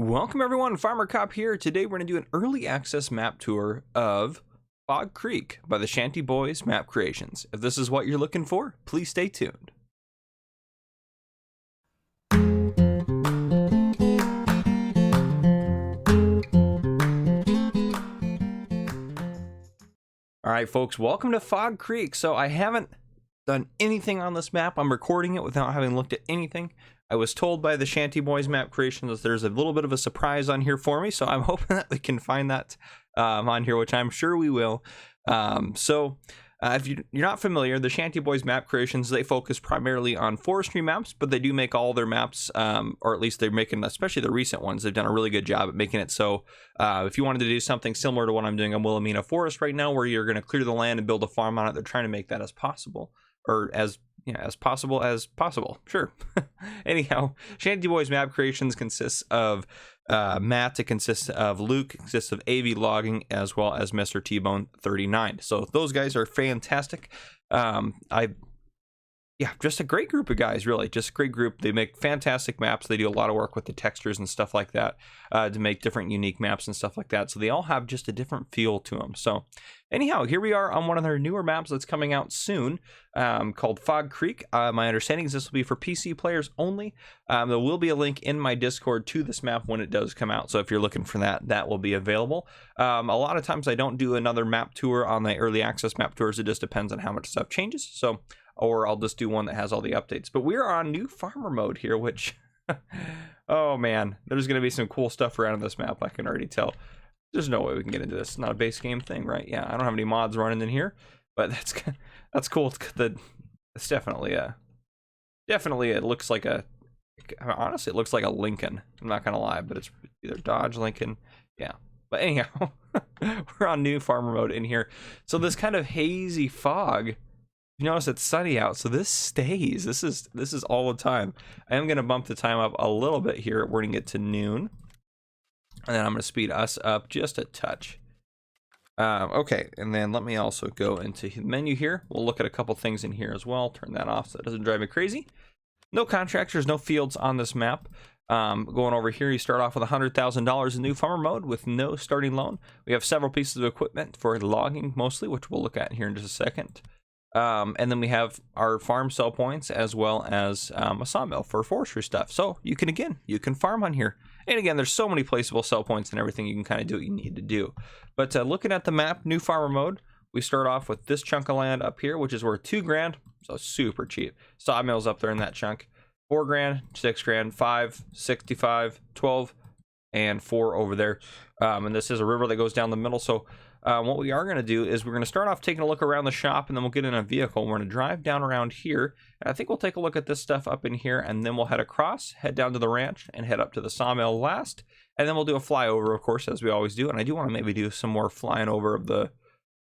Welcome everyone, Farmer Cop here. Today we're going to do an early access map tour of Fog Creek by the Shanty Boys Map Creations. If this is what you're looking for, please stay tuned. Alright folks, welcome to Fog Creek. So I haven't done anything on this map. I'm recording it without having looked at anything. I was told by the Shanty Boys Map Creations that there's a little bit of a surprise on here for me, so I'm hoping that we can find that on here, which I'm sure we will. If you're not familiar, the Shanty Boys Map Creations, they focus primarily on forestry maps, but they do make all their maps, or at least they're making, especially the recent ones, they've done a really good job at making it so if you wanted to do something similar to what I'm doing on Wilhelmina Forest right now, where you're going to clear the land and build a farm on it, they're trying to make that as possible, or as possible as possible. Sure. Anyhow, Shanty Boys Map Creations consists of Matt, it consists of Luke, it consists of AV Logging, as well as Mr. T-Bone 39. So those guys are fantastic. Just a great group of guys, really. Just a great group. They make fantastic maps. They do a lot of work with the textures and stuff like that to make different unique maps and stuff like that. So they all have just a different feel to them. So anyhow, here we are on one of their newer maps that's coming out soon called Fog Creek. My understanding is this will be for PC players only. There will be a link in my Discord to this map when it does come out. So if you're looking for that, that will be available. A lot of times I don't do another map tour on the early access map tours. It just depends on how much stuff changes. So or I'll just do one that has all the updates. But we're on new farmer mode here, which, oh man, there's going to be some cool stuff around this map, I can already tell. There's no way we can get into this. It's not a base game thing, right? Yeah, I don't have any mods running in here, but that's cool. It's definitely it looks like a, honestly, it looks like a Lincoln. I'm not going to lie, but it's either Dodge, Lincoln, yeah. But anyhow, we're on new farmer mode in here. So this kind of hazy fog, you notice it's sunny out, so this stays. This is all the time. I am going to bump the time up a little bit here. We're going to get to noon, and then I'm going to speed us up just a touch. Okay, and then let me also go into the menu here. We'll look at a couple things in here as well. Turn that off so it doesn't drive me crazy. No contractors, no fields on this map. Going over here, you start off with $100,000 in new farmer mode with no starting loan. We have several pieces of equipment for logging mostly, which we'll look at here in just a second. And then we have our farm sell points as well as a sawmill for forestry stuff. So you can farm on here. And again, there's so many placeable sell points and everything. You can kind of do what you need to do. But looking at the map, new farmer mode, we start off with this chunk of land up here, which is worth $2 grand. So super cheap. Sawmills up there in that chunk. 4 grand, 6 grand, 5, 65, 12, and 4 over there. And this is a river that goes down the middle. So what we are going to do is we're going to start off taking a look around the shop, and then we'll get in a vehicle. We're going to drive down around here, and I think we'll take a look at this stuff up in here, and then we'll head across, head down to the ranch, and head up to the sawmill last, and then we'll do a flyover, of course, as we always do. And I do want to maybe do some more flying over of the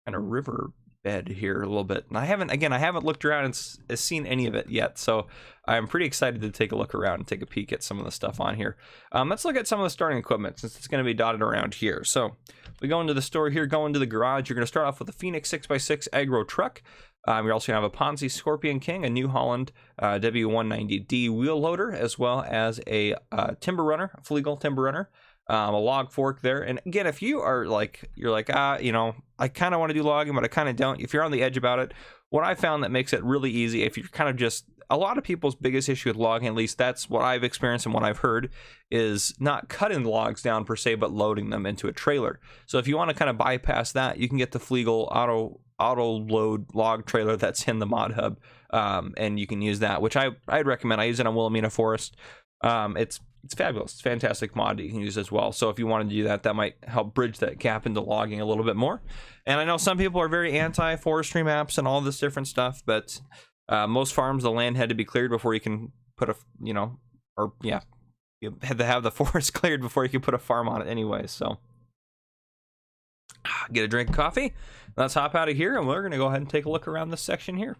kind of river bed here a little bit. And I haven't looked around and seen any of it yet, so I'm pretty excited to take a look around and take a peek at some of the stuff on here. Let's look at some of the starting equipment since it's going to be dotted around here. So we go into the store here, go into the garage. You're going to start off with a Phoenix 6x6 Agro truck. You're also going to have a Ponzi Scorpion King, a New Holland W190D wheel loader, as well as a timber runner, a Flegel timber runner. A log fork there. And again, if you are like, I kind of want to do logging, but I kind of don't. If you're on the edge about it, what I found that makes it really easy, if you're kind of just, a lot of people's biggest issue with logging, at least that's what I've experienced and what I've heard, is not cutting the logs down per se, but loading them into a trailer. So if you want to kind of bypass that, you can get the Flegel auto load log trailer that's in the mod hub, and you can use that, which I'd recommend. I use it on Wilhelmina Forest. It's fabulous. It's a fantastic mod that you can use as well. So if you wanted to do that, that might help bridge that gap into logging a little bit more. And I know some people are very anti-forestry maps and all this different stuff, but most farms, the land had to be cleared before you can put you had to have the forest cleared before you could put a farm on it anyway. So get a drink of coffee. Let's hop out of here, and we're going to go ahead and take a look around this section here.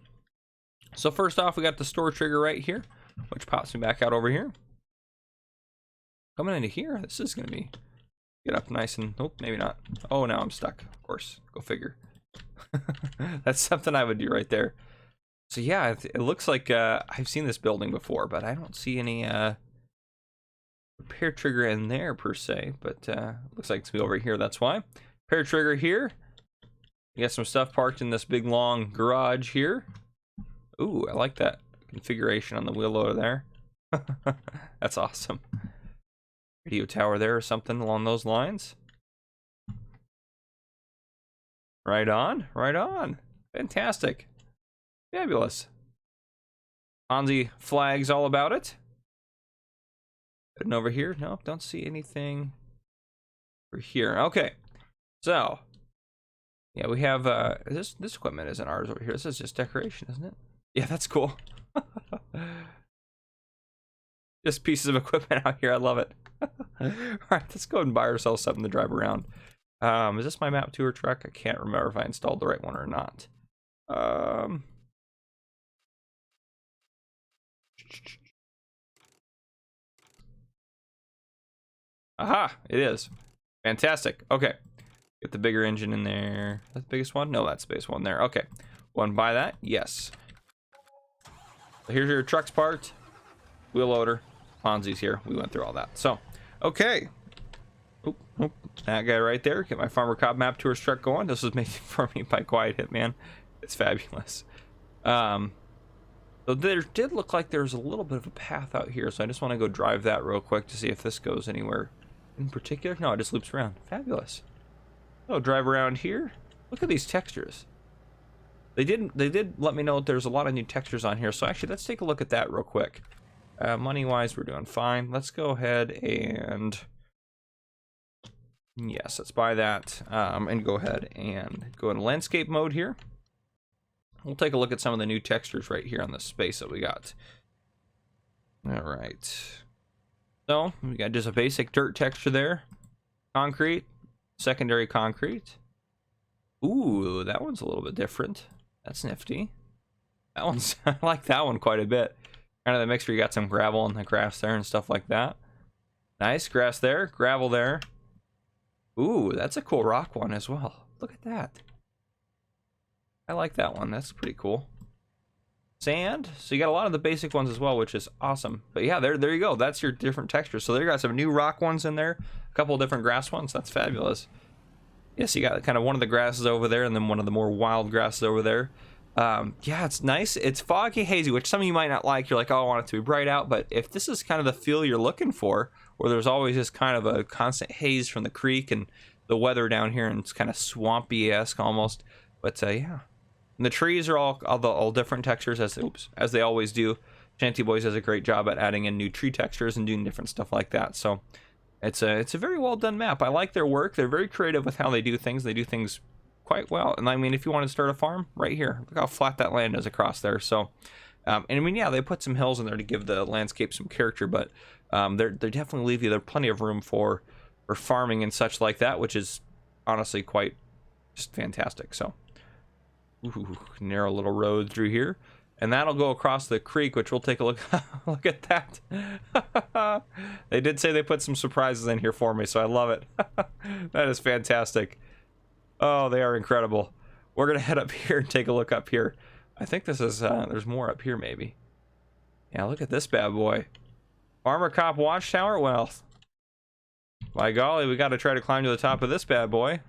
So first off, we got the store trigger right here, which pops me back out over here. Coming into here, this is going to be, get up nice and, nope, maybe not. Oh, now I'm stuck, of course, go figure. That's something I would do right there. So yeah, it looks like I've seen this building before, but I don't see any repair trigger in there per se, but looks like it's be over here. That's why. Repair trigger here. You got some stuff parked in this big long garage here. Ooh, I like that configuration on the wheel loader there. That's awesome. Radio tower there or something along those lines. Right on, right on. Fantastic. Fabulous. Ponzi flags all about it. And over here, nope, don't see anything over here. Okay, so yeah, we have this equipment isn't ours over here. This is just decoration, isn't it? Yeah, that's cool. Just pieces of equipment out here. I love it. All right, let's go and buy ourselves something to drive around. Is this my map tour truck? I can't remember if I installed the right one or not. Aha, it is. Fantastic. Okay. Get the bigger engine in there. That's the biggest one? No, that's the biggest one there. Okay. Want to buy that? Yes. So here's your trucks parked. Wheel loader. Ponzi's here. We went through all that. So, okay. Oop, oop. That guy right there. Get my Farmer Cop Map Tours truck going. This was made for me by Quiet Hitman. It's fabulous. So there did look like there's a little bit of a path out here. So I just want to go drive that real quick to see if this goes anywhere in particular. No, it just loops around. Fabulous. So drive around here. Look at these textures. They did let me know that there's a lot of new textures on here. So actually, let's take a look at that real quick. Money wise, we're doing fine. Let's go ahead and yes, let's buy that and go ahead and go into landscape mode here. We'll take a look at some of the new textures right here on the space that we got. All right. So we got just a basic dirt texture there. Concrete, secondary concrete. Ooh, that one's a little bit different. That's nifty. That one's, I like that one quite a bit. Kind of the mix where you got some gravel in the grass there and stuff like that. Nice, grass there, gravel there. Ooh, that's a cool rock one as well. Look at that. I like that one. That's pretty cool. Sand. So you got a lot of the basic ones as well, which is awesome. But yeah, there you go. That's your different textures. So there you got some new rock ones in there. A couple of different grass ones. That's fabulous. Yes, you got kind of one of the grasses over there and then one of the more wild grasses over there. Yeah, it's nice. It's foggy, hazy, which some of you might not like. You're like, oh, I want it to be bright out. But if this is kind of the feel you're looking for, where there's always just kind of a constant haze from the creek and the weather down here, and it's kind of swampy-esque almost. But yeah. And the trees are all different textures as they always do. Shanty Boys does a great job at adding in new tree textures and doing different stuff like that. So it's a very well done map. I like their work. They're very creative with how they do things. They do things quite well. And I mean, if you want to start a farm, right here, look how flat that land is across there. So, and I mean, yeah, they put some hills in there to give the landscape some character, but they definitely leave you there plenty of room for farming and such like that, which is honestly quite just fantastic. So. Ooh, narrow little road through here, and that'll go across the creek, which we'll take a look. Look at that. They did say they put some surprises in here for me, so I love it. That is fantastic. Oh, they are incredible. We're gonna head up here and take a look up here. I think this is there's more up here maybe. Yeah, look at this bad boy. Farmer Cop Watchtower. Well, by golly, we got to try to climb to the top of this bad boy.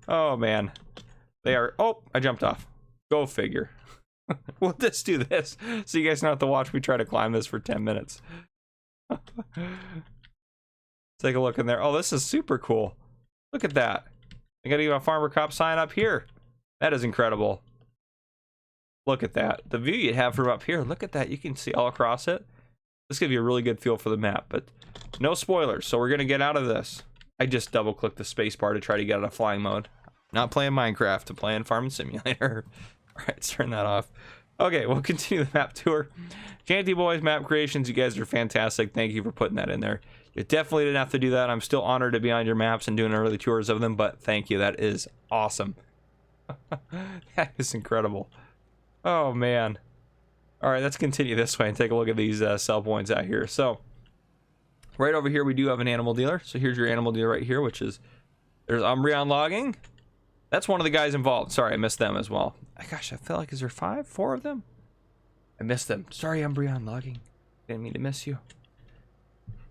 Oh man, they are. Oh, I jumped off. Go figure. We'll just do this so you guys don't have to watch me try to climb this for 10 minutes. Take a look in there. Oh, this is super cool. Look at that. I got even a Farmer Cop sign up here. That is incredible. Look at that. The view you have from up here. Look at that. You can see all across it. This gives you a really good feel for the map, but no spoilers. So we're gonna get out of this. I just double-clicked the space bar to try to get out of flying mode. Not playing Minecraft, I'm playing Farming Simulator. All right, let's turn that off. Okay, we'll continue the map tour. Shanty Boys Map Creations, you guys are fantastic. Thank you for putting that in there. You definitely didn't have to do that. I'm still honored to be on your maps and doing early tours of them, but thank you. That is awesome. That is incredible. Oh, man. All right, let's continue this way and take a look at these sell points out here. So, right over here, we do have an animal dealer. So here's your animal dealer right here, which is, there's Umbreon Logging. That's one of the guys involved. Sorry, I missed them as well. Gosh, I feel like, is there 4 of them? I missed them. Sorry, Umbreon Logging. Didn't mean to miss you.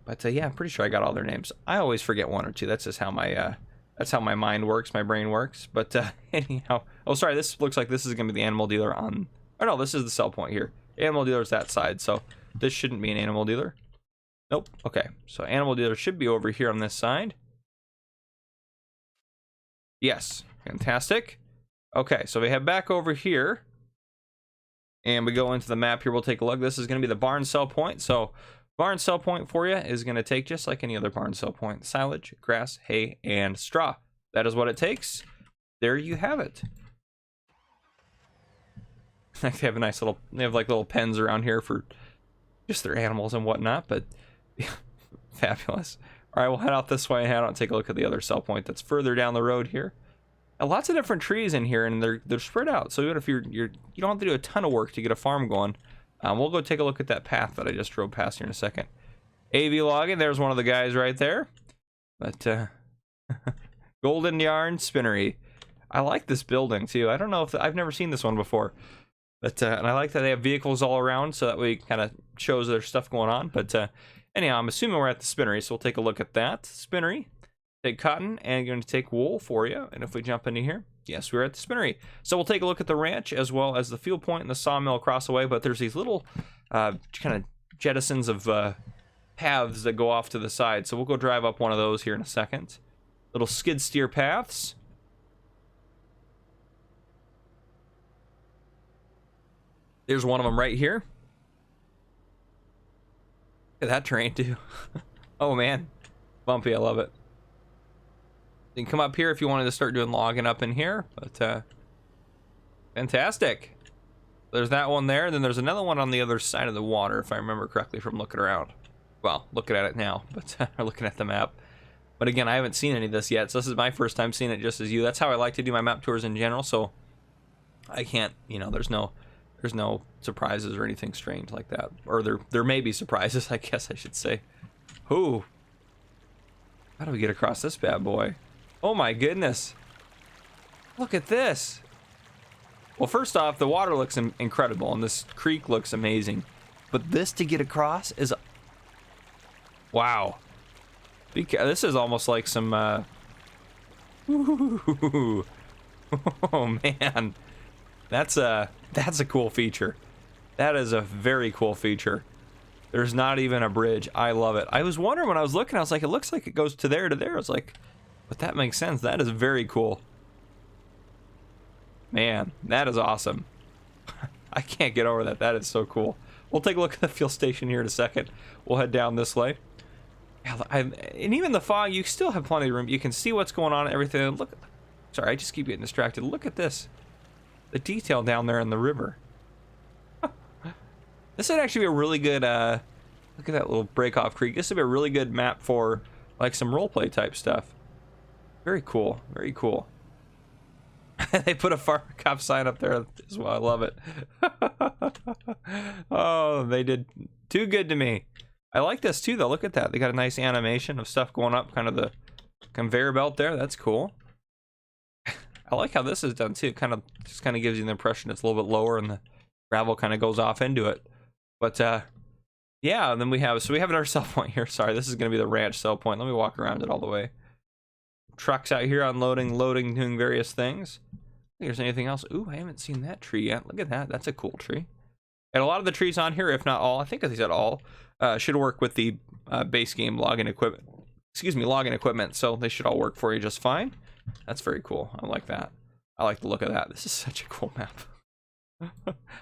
But yeah, I'm pretty sure I got all their names. I always forget one or two. That's just how my mind works, my brain works. But anyhow, oh sorry, this looks like this is gonna be the animal dealer on. Oh no, this is the sell point here. Animal dealer's that side, so this shouldn't be an animal dealer. Nope. Okay, so animal dealer should be over here on this side. Yes, fantastic. Okay, so we head back over here, and we go into the map here. We'll take a look. This is gonna be the barn sell point. So. Barn sell point for you is going to take just like any other barn sell point: silage, grass, hay, and straw. That is what it takes. There you have it. They have a nice little, they have like little pens around here for just their animals and whatnot, but yeah, fabulous. All right, we'll head out this way and head out and take a look at the other sell point that's further down the road here. And lots of different trees in here, and they're spread out. So even if you don't have to do a ton of work to get a farm going. We'll go take a look at that path that I just drove past here in a second. AV logging, there's one of the guys right there. But, Golden Yarn Spinnery. I like this building, too. I don't know if, I've never seen this one before. But, and I like that they have vehicles all around, so that way it kind of shows there's stuff going on. But, anyhow, I'm assuming we're at the spinnery, so we'll take a look at that. Spinnery. Take cotton, and going to take wool for you. And if we jump into here, yes, we're at the spinnery. So we'll take a look at the ranch as well as the fuel point and the sawmill across the way. But there's these little kind of jettisons of paths that go off to the side. So we'll go drive up one of those here in a second. Little skid steer paths. There's one of them right here. Look at that terrain too. Oh man, bumpy. I love it. You can come up here if you wanted to start doing logging up in here, but fantastic. There's that one there, and then there's another one on the other side of the water, if I remember correctly from looking around. Well, looking at it now, but looking at the map. But again, I haven't seen any of this yet, so this is my first time seeing it just as you. That's how I like to do my map tours in general, so I can't, you know, there's no surprises or anything strange like that. Or there may be surprises, I guess I should say. Ooh. How do we get across this bad boy? Oh my goodness. Look at this. Well, first off, the water looks incredible, and this creek looks amazing. But this to get across is... Wow. This is almost like some... Ooh. Oh, man. That's a cool feature. That is a very cool feature. There's not even a bridge. I love it. I was wondering when I was looking, I was like, it looks like it goes to there to there. I was like... But that makes sense. That is very cool. Man, that is awesome. I can't get over that. That is so cool. We'll take a look at the fuel station here in a second. We'll head down this way. And even the fog, you still have plenty of room. You can see what's going on and everything. Look, sorry, I just keep getting distracted. Look at this. The detail down there in the river. This would actually be a really good, look at that little break-off creek. This would be a really good map for, like, some roleplay type stuff. Very cool. Very cool. They put a farm cop sign up there as well. I love it. Oh, they did too good to me. I like this too, though. Look at that. They got a nice animation of stuff going up, kind of the conveyor belt there. That's cool. I like how this is done too. It just kind of gives you the impression it's a little bit lower, and the gravel kind of goes off into it. But yeah. And then we have another sell point here. Sorry, this is going to be the ranch sell point. Let me walk around it all the way. Trucks out here unloading, loading, doing various things. I think there's anything else. Ooh, I haven't seen that tree yet. Look at that. That's a cool tree. And a lot of the trees on here, if not all, I think as I said all, should work with the base game logging equipment. Excuse me, logging equipment. So they should all work for you just fine. That's very cool. I like that. I like the look of that. This is such a cool map.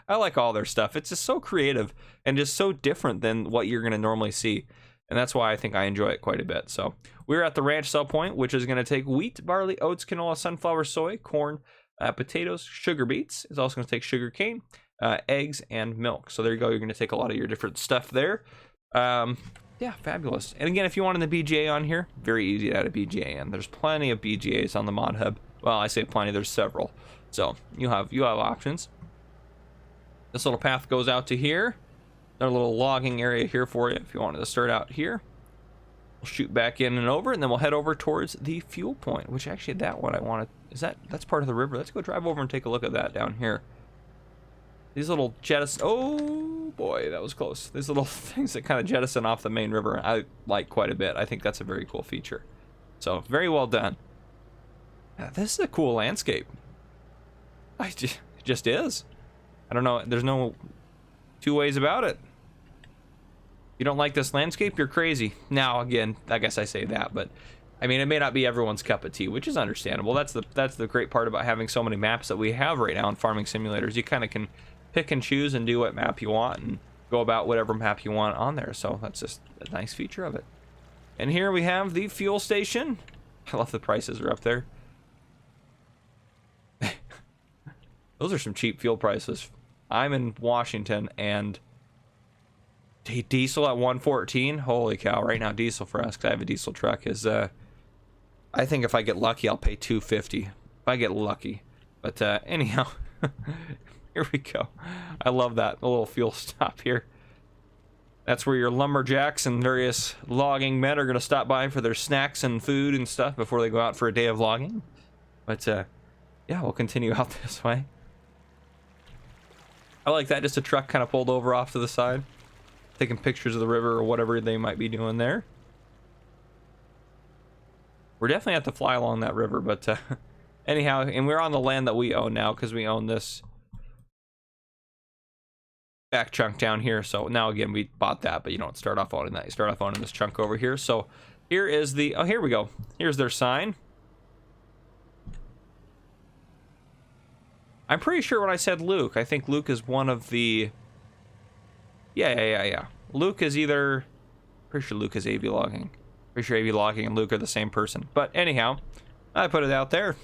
I like all their stuff. It's just so creative and just so different than what you're going to normally see. And that's why I think I enjoy it quite a bit. So we're at the ranch sell point, which is going to take wheat, barley, oats, canola, sunflower, soy, corn, potatoes, sugar beets. It's also going to take sugar cane, eggs, and milk. So there you go. You're going to take a lot of your different stuff there. Yeah, fabulous. And again, if you wanted the BGA on here, very easy to add a BGA in. There's plenty of BGAs on the mod hub. Well, I say plenty. There's several. So you have options. This little path goes out to here. Another little logging area here for you if you wanted to start out here. We'll shoot back in and over, and then we'll head over towards the fuel point, which actually that one I wanted. That's part of the river. Let's go drive over and take a look at that down here. These little jettisons. Oh boy, that was close. These little things that kind of jettison off the main river, I like quite a bit. I think that's a very cool feature. So, very well done. This is a cool landscape. It just is. I don't know, there's no two ways about it. You don't like this landscape, you're crazy. Now, again, I guess I say that, but I mean, it may not be everyone's cup of tea, which is understandable. That's the great part about having so many maps that we have right now in farming simulators. You kind of can pick and choose and do what map you want and go about whatever map you want on there. So that's just a nice feature of it. And here we have the fuel station. I love the prices are up there. Those are some cheap fuel prices. I'm in Washington and diesel at 114. Holy cow! Right now, diesel for us, 'cause I have a diesel truck, is I think if I get lucky, I'll pay $2.50 if I get lucky. But anyhow, here we go. I love that, a little fuel stop here. That's where your lumberjacks and various logging men are going to stop by for their snacks and food and stuff before they go out for a day of logging. But yeah, we'll continue out this way. I like that, just a truck kind of pulled over off to the side, taking pictures of the river or whatever they might be doing there. We're definitely have to fly along that river, but anyhow, and we're on the land that we own now because we own this back chunk down here. So now again, we bought that, but you don't start off owning that. You start off owning this chunk over here. So here is the, oh, here we go. Here's their sign. I'm pretty sure when I said Luke, I think Luke is one of the, yeah. Luke is either, pretty sure Luke is AV logging. Pretty sure AV logging and Luke are the same person. But anyhow, I put it out there.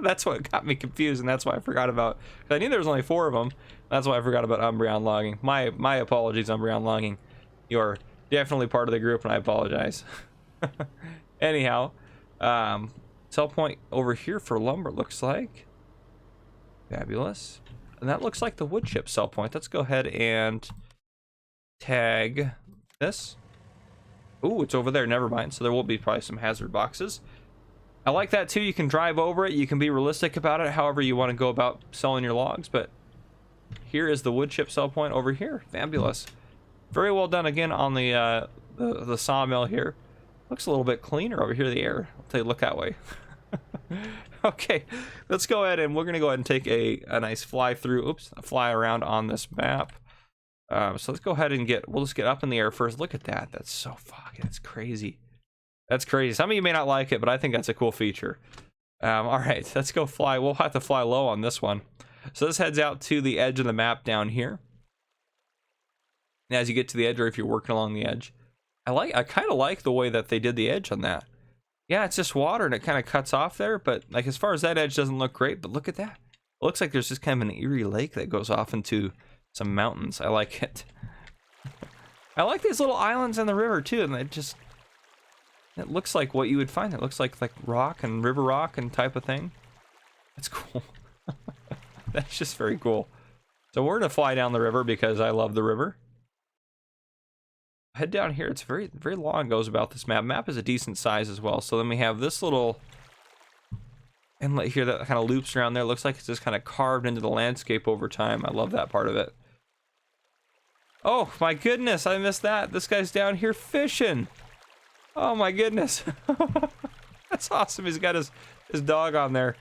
That's what got me confused, and that's why I forgot about, I knew there was only 4 of them. That's why I forgot about Umbreon logging. My apologies, Umbreon logging. You're definitely part of the group, and I apologize. Anyhow, sell point over here for lumber, looks like. Fabulous. And that looks like the wood chip sell point. Let's go ahead and tag this. Ooh, it's over there. Never mind. So there will be probably some hazard boxes. I like that too. You can drive over it. You can be realistic about it, however you want to go about selling your logs. But here is the wood chip sell point over here. Fabulous. Very well done again on the sawmill here. Looks a little bit cleaner over here. The air. I'll take a look that way. Okay, let's go ahead and we're gonna go ahead and take a nice fly through. Oops, a fly around on this map. So let's go ahead and we'll just get up in the air first. Look at that. That's so fucking, that's crazy. That's crazy. Some of you may not like it, but I think that's a cool feature. All right, let's go fly. We'll have to fly low on this one. So this heads out to the edge of the map down here. And as you get to the edge, or if you're working along the edge, I kind of like the way that they did the edge on that. Yeah, it's just water and it kind of cuts off there, but like as far as that edge doesn't look great, but look at that. It looks like there's just kind of an eerie lake that goes off into some mountains. I like it. I like these little islands in the river too, and it looks like what you would find. It looks like rock and river rock and type of thing. That's cool. That's just very cool. So we're gonna fly down the river because I love the river. Head down here. It's very, very long. Goes about this map. Map is a decent size as well. So then we have this little inlet here that kind of loops around there. Looks like it's just kind of carved into the landscape over time. I love that part of it. Oh my goodness, I missed that. This guy's down here fishing. Oh my goodness. That's awesome. He's got his dog on there.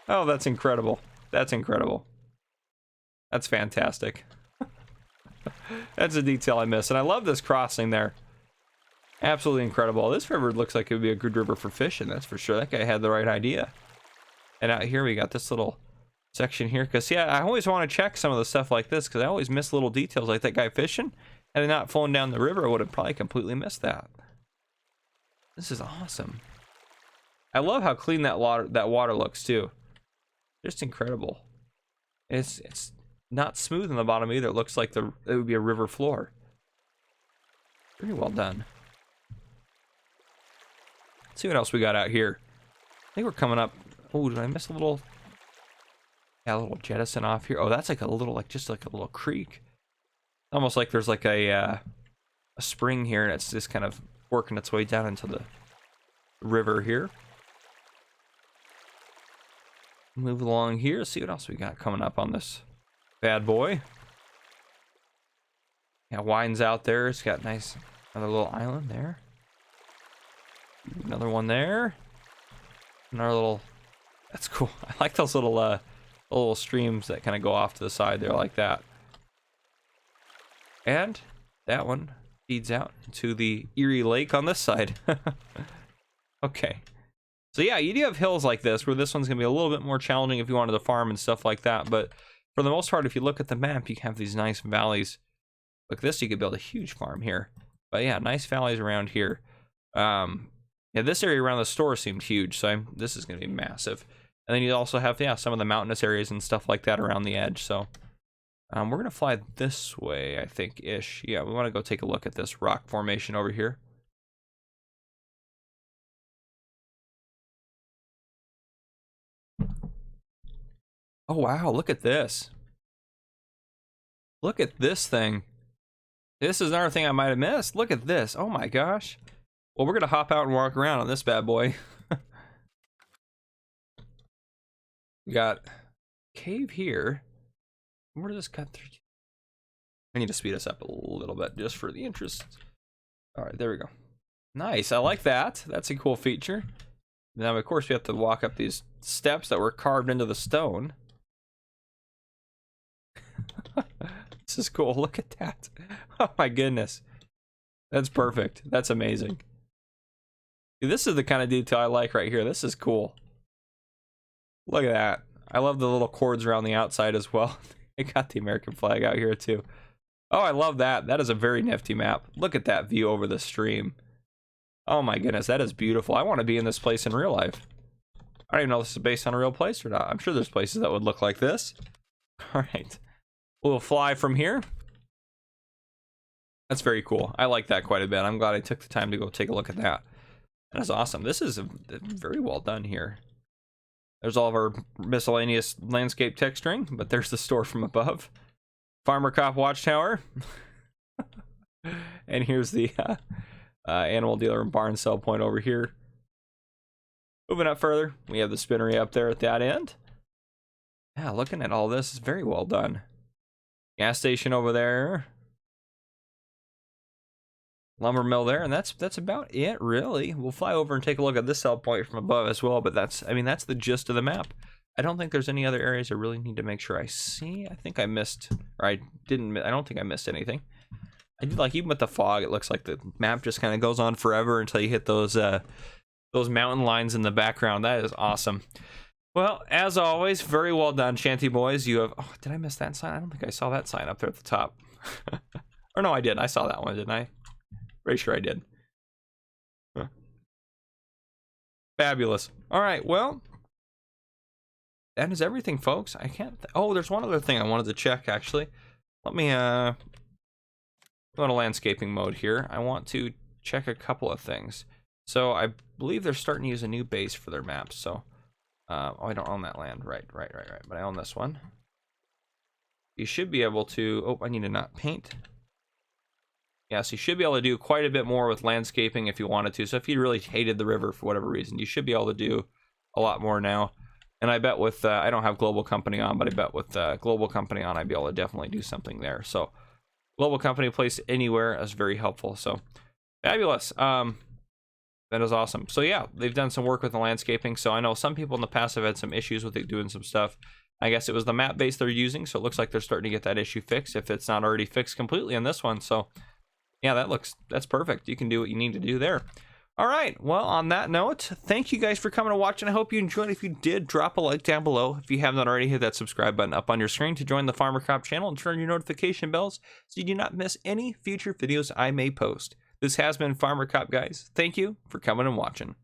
Oh, that's incredible. That's incredible. That's fantastic. That's a detail I missed, and I love this crossing there. Absolutely incredible. This river looks like it would be a good river for fishing, that's for sure. That guy had the right idea. And out here we got this little section here, because yeah, I always want to check some of the stuff like this, because I always miss little details like that guy fishing. Had he not flown down the river, I would have probably completely missed that. This is awesome. I love how clean that water looks too. Just incredible. It's not smooth in the bottom either. It looks like it would be a river floor. Pretty well done. Let's see what else we got out here. I think we're coming up. Oh, did I miss a little? Yeah, a little jettison off here. Oh, that's like a little, just like a little creek. Almost like there's like a spring here, and it's just kind of working its way down into the river here. Move along here. See what else we got coming up on this bad boy. Yeah, winds out there. It's got nice, another little island there. Another one there. Another little, that's cool. I like those little streams that kind of go off to the side there like that. And that one feeds out into the Erie Lake on this side. Okay. So yeah, you do have hills like this, where this one's going to be a little bit more challenging if you wanted to farm and stuff like that. But for the most part, if you look at the map, you have these nice valleys. Like this, you could build a huge farm here. But yeah, nice valleys around here. Yeah, this area around the store seemed huge, so this is going to be massive. And then you also have, yeah, some of the mountainous areas and stuff like that around the edge. So we're going to fly this way, I think-ish. Yeah, we want to go take a look at this rock formation over here. Oh, wow, look at this. Look at this thing. This is another thing I might have missed. Look at this. Oh, my gosh. Well, we're going to hop out and walk around on this bad boy. We got cave here. Where does this cut through? I need to speed us up a little bit just for the interest. All right, there we go. Nice, I like that. That's a cool feature. Now, of course, we have to walk up these steps that were carved into the stone. This is cool. Look at that. Oh my goodness. That's perfect. That's amazing. This is the kind of detail I like right here. This is cool. Look at that. I love the little cords around the outside as well. They got the American flag out here too. Oh, I love that. That is a very nifty map. Look at that view over the stream. Oh my goodness, that is beautiful. I want to be in this place in real life. I don't even know if this is based on a real place or not. I'm sure there's places that would look like this. All right. We'll fly from here. That's very cool. I like that quite a bit. I'm glad I took the time to go take a look at that. That is awesome. This is very well done here. There's all of our miscellaneous landscape texturing, but there's the store from above. Farmer Cop Watchtower. And here's the animal dealer and barn sell point over here. Moving up further, we have the spinnery up there at that end. Yeah, looking at all this is very well done. Gas station over there. Lumber mill there, and that's about it, really. We'll fly over and take a look at this sell point from above as well, but that's the gist of the map. I don't think there's any other areas I really need to make sure I see. I think I missed, or I don't think I missed anything. I do like, even with the fog, it looks like the map just kind of goes on forever until you hit those mountain lines in the background. That is awesome. Well, as always, very well done, Shanty Boys. You have, oh, did I miss that sign? I don't think I saw that sign up there at the top. Or no, I did. I saw that one, didn't I? Pretty sure I did. Huh. Fabulous. All right, well, that is everything, folks. I can't. Oh, there's one other thing I wanted to check, actually. Let me go to landscaping mode here. I want to check a couple of things. So I believe they're starting to use a new base for their maps. So, oh, I don't own that land. Right. But I own this one. You should be able to. Oh, I need to not paint. Yeah, so you should be able to do quite a bit more with landscaping if you wanted to. So if you really hated the river for whatever reason, you should be able to do a lot more now. And I bet with, I don't have Global Company on, but I bet with Global Company on, I'd be able to definitely do something there. So Global Company placed anywhere is very helpful. So fabulous. That is awesome. So yeah, they've done some work with the landscaping. So I know some people in the past have had some issues with it doing some stuff. I guess it was the map base they're using. So it looks like they're starting to get that issue fixed if it's not already fixed completely in this one. So yeah, that's perfect. You can do what you need to do there. All right. Well, on that note, thank you guys for coming and watching. I hope you enjoyed. If you did, drop a like down below. If you have not already, hit that subscribe button up on your screen to join the Farmer Cop channel and turn your notification bells so you do not miss any future videos I may post. This has been Farmer Cop, guys. Thank you for coming and watching.